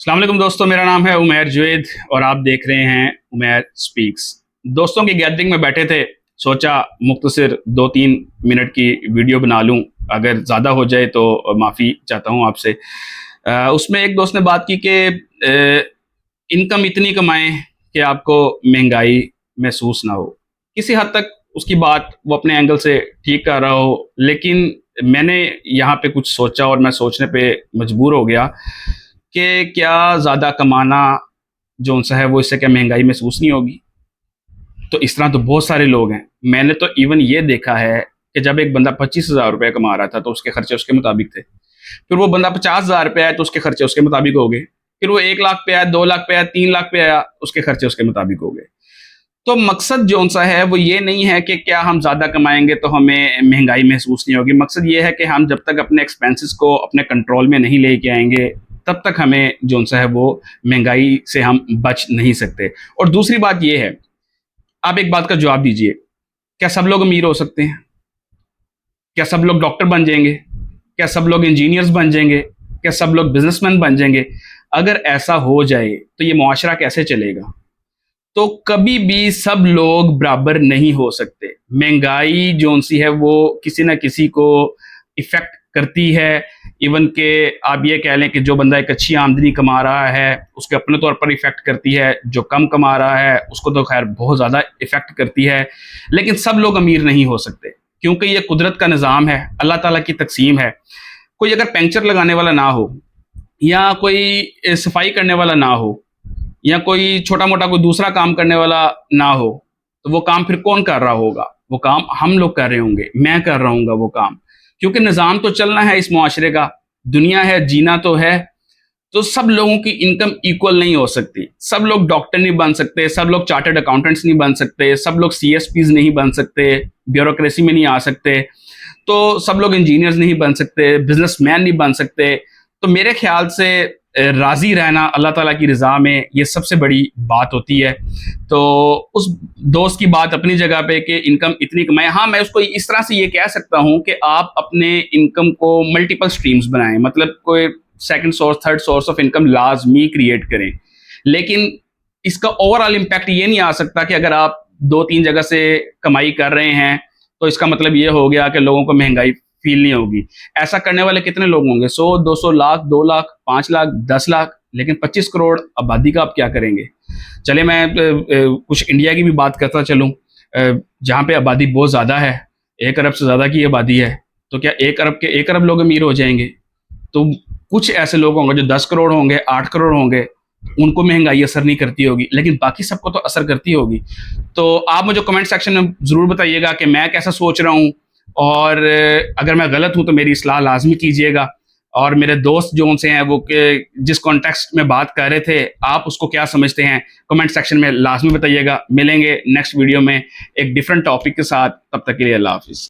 السلام علیکم دوستوں، میرا نام ہے عمیر جوید اور آپ دیکھ رہے ہیں عمیر سپیکس۔ دوستوں کی گیدرنگ میں بیٹھے تھے، سوچا مختصر 2-3 منٹ کی ویڈیو بنا لوں، اگر زیادہ ہو جائے تو معافی چاہتا ہوں آپ سے۔ اس میں ایک دوست نے بات کی کہ انکم اتنی کمائیں کہ آپ کو مہنگائی محسوس نہ ہو۔ کسی حد تک اس کی بات وہ اپنے اینگل سے ٹھیک کر رہا ہو، لیکن میں نے یہاں پہ کچھ سوچا اور میں سوچنے پہ مجبور ہو گیا کہ کیا زیادہ کمانا جو ان سے ہے وہ اس سے کیا مہنگائی محسوس نہیں ہوگی؟ تو اس طرح تو بہت سارے لوگ ہیں۔ میں نے تو ایون یہ دیکھا ہے کہ جب ایک بندہ 25,000 روپے کما رہا تھا تو اس کے خرچے اس کے مطابق تھے، پھر وہ بندہ 50,000 پہ آیا تو اس کے خرچے اس کے مطابق ہو گئے، پھر وہ 1 لاکھ پہ آیا، 2 لاکھ پہ آیا، 3 لاکھ پہ آیا، اس کے خرچے اس کے مطابق ہو گئے۔ تو مقصد جو سا ہے وہ یہ نہیں ہے کہ کیا ہم زیادہ کمائیں گے تو ہمیں مہنگائی محسوس نہیں ہوگی۔ مقصد یہ ہے کہ ہم جب تک اپنے ایکسپینسز کو اپنے کنٹرول میں نہیں لے کے آئیں گے تب تک ہمیں جو سا ہے وہ مہنگائی سے ہم بچ نہیں سکتے۔ اور دوسری بات یہ ہے، آپ ایک بات کا جواب دیجئے، کیا سب لوگ امیر ہو سکتے ہیں؟ کیا سب لوگ ڈاکٹر بن جائیں گے؟ کیا سب لوگ انجینئرز بن جائیں گے؟ کیا سب لوگ بزنس مین بن جائیں گے؟ اگر ایسا ہو جائے تو یہ معاشرہ کیسے چلے گا؟ تو کبھی بھی سب لوگ برابر نہیں ہو سکتے۔ مہنگائی جو سی ہے وہ کسی نہ کسی کو افیکٹ کرتی ہے۔ ایون کہ آپ یہ کہہ لیں کہ جو بندہ ایک اچھی آمدنی کما رہا ہے اس کے اپنے طور پر افیکٹ کرتی ہے، جو کم کما رہا ہے اس کو تو خیر بہت زیادہ افیکٹ کرتی ہے، لیکن سب لوگ امیر نہیں ہو سکتے کیونکہ یہ قدرت کا نظام ہے، اللہ تعالیٰ کی تقسیم ہے۔ کوئی اگر پنکچر لگانے والا نہ ہو یا کوئی صفائی کرنے والا نہ ہو یا کوئی چھوٹا موٹا کوئی دوسرا کام کرنے والا نہ ہو تو وہ کام پھر کون کر رہا ہوگا؟ وہ کام ہم لوگ کر رہے ہوں گے، میں کر رہا ہوں گا وہ کام، کیونکہ نظام تو چلنا ہے اس معاشرے کا، دنیا ہے، جینا تو ہے۔ تو سب لوگوں کی انکم ایکول نہیں ہو سکتی۔ سب لوگ ڈاکٹر نہیں بن سکتے، سب لوگ چارٹرڈ اکاؤنٹنٹس نہیں بن سکتے، سب لوگ سی ایس پیز نہیں بن سکتے، بیوروکریسی میں نہیں آ سکتے، تو سب لوگ انجینئرز نہیں بن سکتے، بزنس مین نہیں بن سکتے۔ تو میرے خیال سے راضی رہنا اللہ تعالیٰ کی رضا میں یہ سب سے بڑی بات ہوتی ہے۔ تو اس دوست کی بات اپنی جگہ پہ کہ انکم اتنی کمائیں، ہاں میں اس کو اس طرح سے یہ کہہ سکتا ہوں کہ آپ اپنے انکم کو ملٹیپل سٹریمز بنائیں، مطلب کوئی second source, third source of income لازمی کریٹ کریں، لیکن اس کا اوور آل امپیکٹ یہ نہیں آ سکتا کہ اگر آپ 2-3 جگہ سے کمائی کر رہے ہیں تو اس کا مطلب یہ ہو گیا کہ لوگوں کو مہنگائی فیل نہیں ہوگی۔ ایسا کرنے والے کتنے لوگ ہوں گے؟ 100-200 لاکھ، 2 لاکھ، 5 لاکھ، 10 لاکھ، لیکن 25 کروڑ آبادی کا آپ کیا کریں گے؟ چلے میں کچھ انڈیا کی بھی بات کرتا چلوں، جہاں پہ آبادی بہت زیادہ ہے، 1 ارب سے زیادہ کی آبادی ہے، تو کیا 1 ارب لوگ امیر ہو جائیں گے؟ تو کچھ ایسے لوگ ہوں گے جو 10 کروڑ ہوں گے، 8 کروڑ ہوں گے، ان کو مہنگائی اثر نہیں کرتی ہوگی، لیکن باقی سب کو تو اثر کرتی ہوگی۔ تو آپ مجھے کمنٹ سیکشن میں ضرور بتائیے گا کہ میں کیسا سوچ رہا ہوں، اور اگر میں غلط ہوں تو میری اصلاح لازمی کیجیے گا۔ اور میرے دوست جو ان سے ہیں وہ کہ جس کانٹیکسٹ میں بات کر رہے تھے آپ اس کو کیا سمجھتے ہیں، کمنٹ سیکشن میں لازمی بتائیے گا۔ ملیں گے نیکسٹ ویڈیو میں ایک ڈیفرنٹ ٹاپک کے ساتھ، تب تک کے لیے اللہ حافظ۔